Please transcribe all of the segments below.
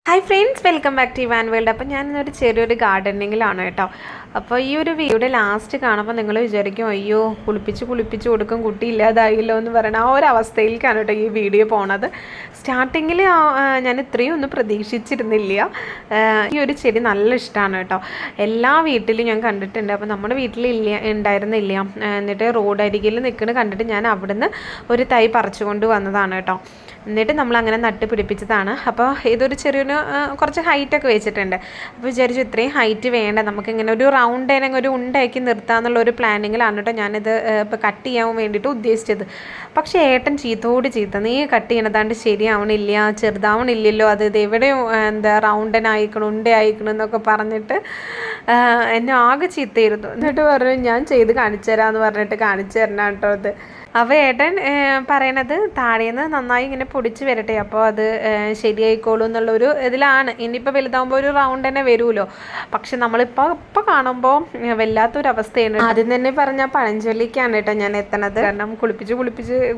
Hi friends, welcome back to Ivan world. അപ്പോൾ ഞാനൊരു ചെറിയൊരു ഗാർഡനിങ്ങിലാണ് കേട്ടോ. അപ്പോൾ ഈ ഒരു വീഡിയോയുടെ ലാസ്റ്റ് കാണുമ്പോൾ നിങ്ങൾ വിചാരിക്കും, അയ്യോ കുളിപ്പിച്ച് കൊടുക്കും, കുട്ടി ഇല്ലാതായില്ലോ എന്ന് പറയുന്ന ആ ഒരു അവസ്ഥയിലേക്കാണ് കേട്ടോ ഈ വീഡിയോ പോണത്. സ്റ്റാർട്ടിങ്ങിൽ ഞാൻ ഇത്രയും ഒന്നും പ്രതീക്ഷിച്ചിരുന്നില്ല. ഈ ഒരു ചെടി നല്ല ഇഷ്ടമാണ് കേട്ടോ. എല്ലാ വീട്ടിലും ഞാൻ കണ്ടിട്ടുണ്ട്. അപ്പോൾ നമ്മുടെ വീട്ടിലില്ല ഉണ്ടായിരുന്നില്ല. എന്നിട്ട് റോഡ് അരികിൽ നിൽക്കുന്നത് കണ്ടിട്ട് ഞാൻ അവിടുന്ന് ഒരു തൈ പറിച്ചുകൊണ്ട് വന്നതാണ് കേട്ടോ. എന്നിട്ട് നമ്മളങ്ങനെ നട്ട് പിടിപ്പിച്ചതാണ്. അപ്പോൾ ഇതൊരു ചെറിയൊരു കുറച്ച് ഹൈറ്റൊക്കെ വെച്ചിട്ടുണ്ട്. അപ്പോൾ വിചാരിച്ചു ഇത്രയും ഹൈറ്റ് വേണ്ട, നമുക്കിങ്ങനെ ഒരു റൗണ്ട് ഒരു ഉണ്ടാക്കി നിർത്താമെന്നുള്ള ഒരു പ്ലാനിങ്ങിലാണ് കേട്ടോ ഞാനിത് ഇപ്പോൾ കട്ട് ചെയ്യാൻ വേണ്ടിയിട്ട് ഉദ്ദേശിച്ചത്. പക്ഷേ ഏട്ടൻ ചീത്ത, നീ കട്ട് ചെയ്യണതാണ്ട് ശരിയാവണില്ല, ചെറുതാവണില്ലല്ലോ, അത് ഇത് എവിടെയും റൗണ്ടനായിക്കണം, ഉണ്ടയായിക്കണം എന്നൊക്കെ പറഞ്ഞിട്ട് എന്നെ ആകെ ചീത്തയായിരുന്നു. എന്നിട്ട് പറഞ്ഞു ഞാൻ ചെയ്ത് കാണിച്ചു തരാമെന്ന് പറഞ്ഞിട്ട് കാണിച്ചു തരണം കേട്ടോ അത്. അപ്പോൾ ഏട്ടൻ പറയണത് താഴേന്ന് നന്നായി ഇങ്ങനെ പൊടിച്ച് വരട്ടെ, അപ്പോൾ അത് ശരിയായിക്കോളൂ എന്നുള്ളൊരു ഇതിലാണ്. ഇനിയിപ്പോൾ വലുതാകുമ്പോൾ ഒരു റൗണ്ട് തന്നെ വരുമല്ലോ. പക്ഷെ നമ്മളിപ്പോൾ കാണുമ്പോൾ വല്ലാത്തൊരവസ്ഥയാണ്. ആദ്യം തന്നെ പറഞ്ഞാൽ പഴഞ്ചൊല്ലിക്കാണ് കേട്ടോ ഞാൻ എത്തണത്. കാരണം കുളിപ്പിച്ച്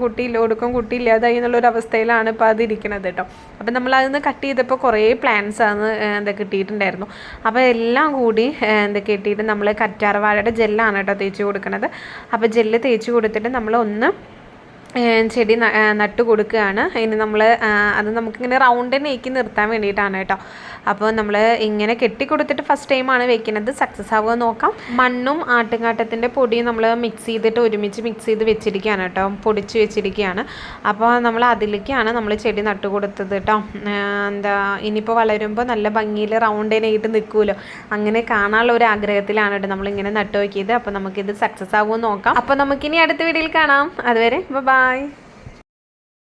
കുട്ടിയില്ലാതായി എന്നുള്ളൊരു അവസ്ഥയിലാണ് ഇപ്പോൾ അതിരിക്കണത് കേട്ടോ. അപ്പം നമ്മളതിന്ന് കട്ട് ചെയ്തപ്പോൾ കുറേ പ്ലാന്റ്സാണ് കിട്ടിയിട്ടുണ്ടായിരുന്നു. അപ്പോൾ എല്ലാം കൂടി കിട്ടിയിട്ട് നമ്മൾ കറ്റാർവാഴയുടെ ജെല്ലാണ് കേട്ടോ തേച്ച് കൊടുക്കുന്നത്. അപ്പോൾ ജെല്ല് തേച്ച് കൊടുത്തിട്ട് നമ്മൾ ചെടി നട്ട് കൊടുക്കുകയാണ്. ഇനി നമ്മൾ അത് നമുക്കിങ്ങനെ റൗണ്ടിനേക്ക് നിർത്താൻ വേണ്ടിയിട്ടാണ് കേട്ടോ. അപ്പോൾ നമ്മൾ ഇങ്ങനെ കെട്ടിക്കൊടുത്തിട്ട് ഫസ്റ്റ് ടൈമാണ് വെക്കുന്നത്. സക്സസ് ആവുക നോക്കാം. മണ്ണും ആട്ടുംകാട്ടത്തിൻ്റെ പൊടിയും നമ്മൾ ഒരുമിച്ച് മിക്സ് ചെയ്ത് വെച്ചിരിക്കുകയാണ് കേട്ടോ, പൊടിച്ച് വെച്ചിരിക്കുകയാണ്. അപ്പോൾ നമ്മൾ അതിലേക്കാണ് നമ്മൾ ചെടി നട്ട് കൊടുത്തത് കേട്ടോ. ഇനിയിപ്പോൾ വളരുമ്പോൾ നല്ല ഭംഗിയിൽ റൗണ്ടിനായിട്ട് നിൽക്കുമല്ലോ, അങ്ങനെ കാണാനുള്ള ഒരു ആഗ്രഹത്തിലാണ് കേട്ടോ നമ്മളിങ്ങനെ നട്ട് നോക്കിയത്. അപ്പോൾ നമുക്കിത് സക്സസ് ആവുമെന്ന് നോക്കാം. അപ്പോൾ നമുക്കിനി അടുത്ത വീഡിയോയിൽ കാണാം. അതുവരെ ബൈ.